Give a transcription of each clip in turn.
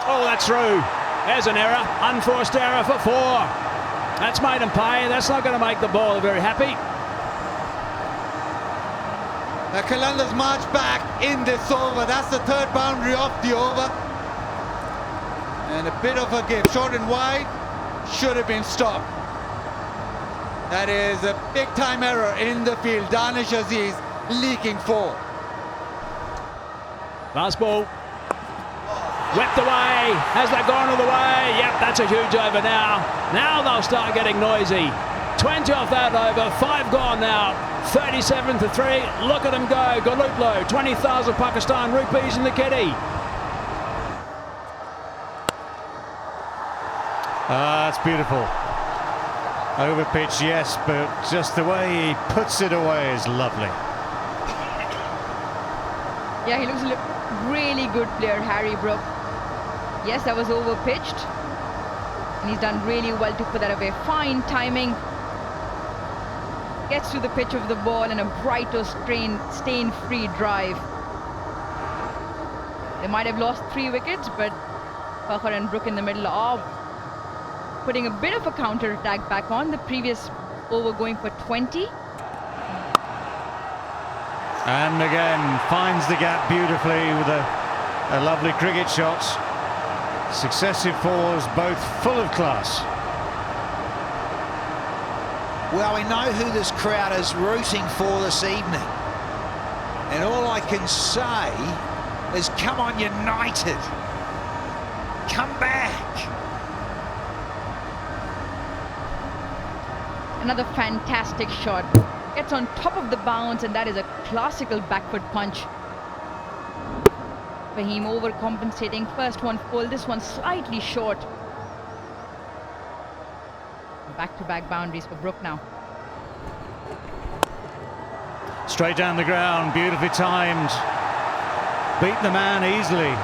Oh, that's through. There's an error. Unforced error for 4. That's made him pay. That's not going to make the bowler very happy. The Qalandars march back in this over. That's the 3rd boundary of the over. And a bit of a give. Short and wide. Should have been stopped. That is a big time error in the field. Danish Aziz leaking 4. Last ball. Whipped away. Has that gone all the way? Yep, that's a huge over now. Now they'll start getting noisy. 20 off that over. 5 gone now. 37 to 3. Look at him go. Galutlo. 20,000 Pakistan rupees in the kitty. That's beautiful. Over pitch, yes, but just the way he puts it away is lovely. Yeah, he looks a really good player, Harry Brook. Yes, that was over pitched, and he's done really well to put that away. Fine timing. Gets to the pitch of the ball and a brighter stain-free drive. They might have lost 3 wickets, but Fakhr and Brook in the middle are putting a bit of a counter-attack back on. The previous over going for 20. And again, finds the gap beautifully with a lovely cricket shot. Successive 4s, both full of class. Well, we know who this crowd is rooting for this evening. And all I can say is come on, United. Come back. Another fantastic shot. Gets on top of the bounce, and that is a classical backward punch. Fahim overcompensating. First one full, this one slightly short. Back-to-back boundaries for Brook now. Straight down the ground, beautifully timed. Beat the man easily.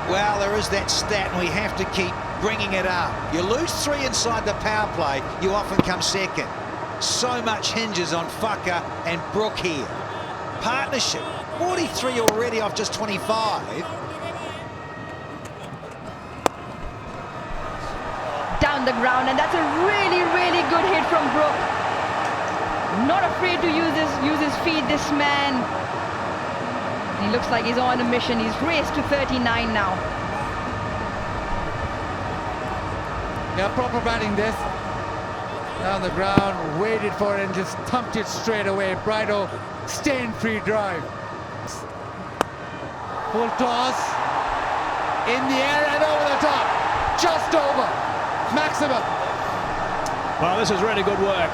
Well, there is that stat, and we have to keep bringing it up. You lose 3 inside the power play, you often come second. So much hinges on Fakhr and Brook here. Partnership, 43 already off just 25. Down the ground, and that's a really, really good hit from Brook. Not afraid to use his feet, this man. He looks like he's on a mission. He's raced to 39 now. Yeah, proper batting this. Down the ground, waited for it and just thumped it straight away. Brighto, stain-free drive. Full toss. In the air and over the top. Just over. Maximum. Well, this is really good work.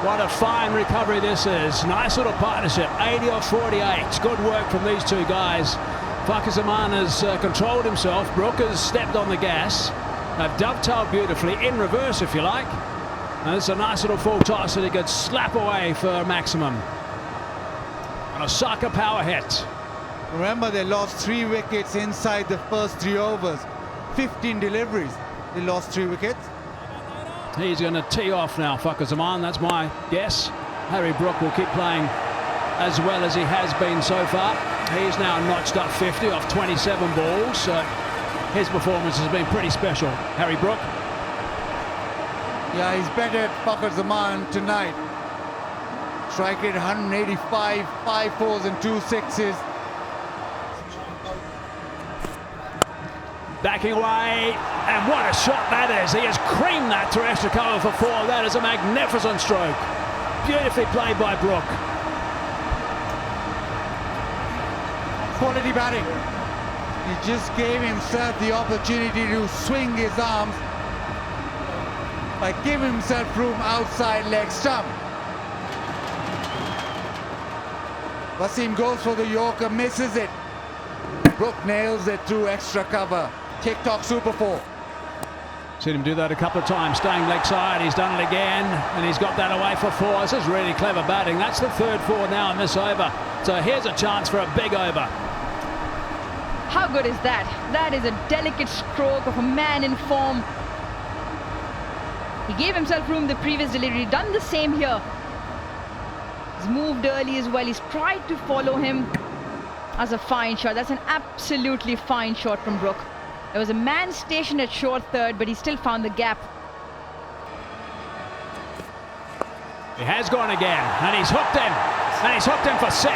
What a fine recovery this is. Nice little partnership. 80 or 48. Good work from these 2 guys. Fakhr Zaman has controlled himself. Brook has stepped on the gas. They've dovetailed beautifully, in reverse if you like. And it's a nice little full toss that he could slap away for maximum. And a Saka power hit. Remember, they lost 3 wickets inside the first 3 overs. 15 deliveries. They lost 3 wickets. He's going to tee off now, Fakhr Zaman. That's my guess. Harry Brook will keep playing as well as he has been so far. He's now notched up 50 off 27 balls. So his performance has been pretty special. Harry Brook. Yeah, he's better Fakhr Zaman tonight. Strike rate 185, 5 4s and 2 6s. Backing away, and what a shot that is. He has creamed that to extra cover for 4. That is a magnificent stroke. Beautifully played by Brook. Quality batting. He just gave himself the opportunity to swing his arms by giving himself room outside leg stump. Wasim goes for the Yorker, misses it. Brook nails it through extra cover. TikTok Super 4. Seen him do that a couple of times, staying leg side. He's done it again, and he's got that away for 4. This is really clever batting. That's the 3rd 4 now in this over. So here's a chance for a big over. How good is that? That is a delicate stroke of a man in form. He gave himself room the previous delivery, done the same here. He's moved early as well. He's tried to follow him. That's a fine shot. That's an absolutely fine shot from Brook. There was a man stationed at short third, but he still found the gap. He has gone again, and he's hooked him. And he's hooked him for 6.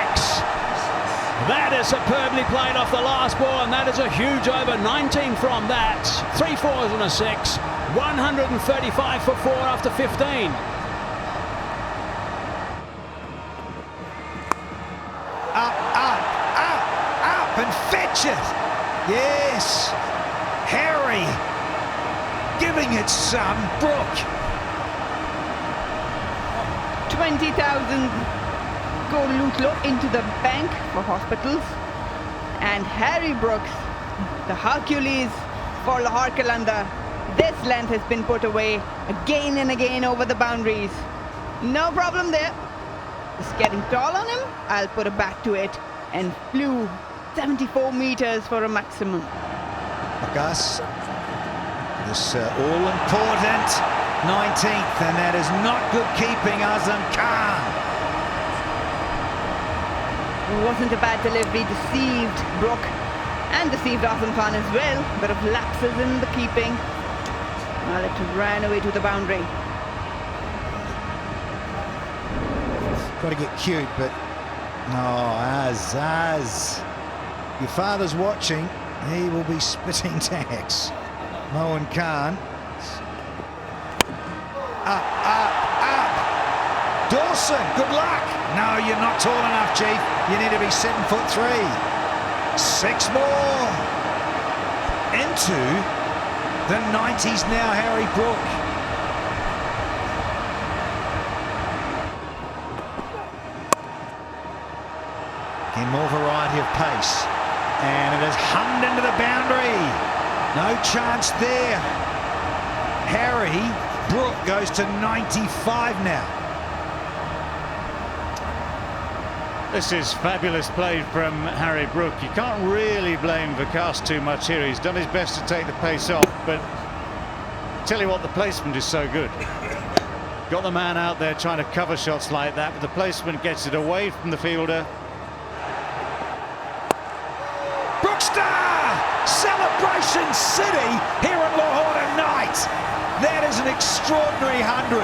That is superbly played off the last ball, and that is a huge over. 19 from that. 3 fours and a 6. 135 for 4 after 15. Up and fetch it. Yes. Harry giving it some. Brook. 20,000 go Lutlo into the bank for hospitals. And Harry Brooks, the Hercules for Lahore Qalandars. This length has been put away again and again over the boundaries. No problem there. Just getting tall on him. I'll put a bat to it and flew 74 meters for a maximum. Gus, this all-important 19th, and that is not good keeping, Azam Khan. It wasn't a bad delivery, deceived Brook and deceived Azam Khan as well. Bit of lapses in the keeping. Well, it ran away to the boundary. Got to get cute, but no, Az. Your father's watching. He will be spitting tax. Mohan Khan. Up. Dawson, good luck. No, you're not tall enough, Chief. You need to be 7'3". 6 more. Into the 90s now, Harry Brook. Again, more variety of pace. And it is hummed into the boundary. No chance there. Harry Brook goes to 95 now. This is fabulous play from Harry Brook. You can't really blame Vikas too much here. He's done his best to take the pace off, but I tell you what, the placement is so good. Got the man out there trying to cover shots like that, but the placement gets it away from the fielder. Celebration City here at Lahore tonight. That is an extraordinary 100.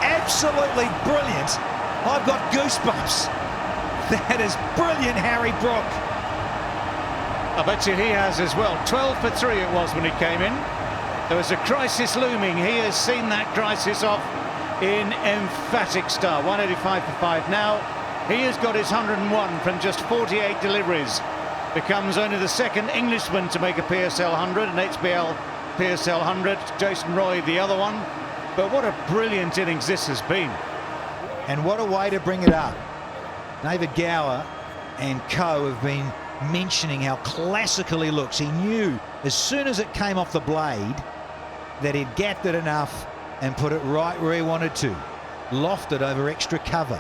Absolutely brilliant. I've got goosebumps. That is brilliant, Harry Brook. I bet you he has as well. 12 for 3 it was when he came in. There was a crisis looming. He has seen that crisis off in emphatic style. 185 for 5 now. He has got his 101 from just 48 deliveries. Becomes only the second Englishman to make a PSL 100, an HBL PSL 100. Jason Roy, the other one. But what a brilliant innings this has been. And what a way to bring it up. David Gower and co have been mentioning how classical he looks. He knew as soon as it came off the blade that he'd gapped it enough and put it right where he wanted to. Lofted over extra cover.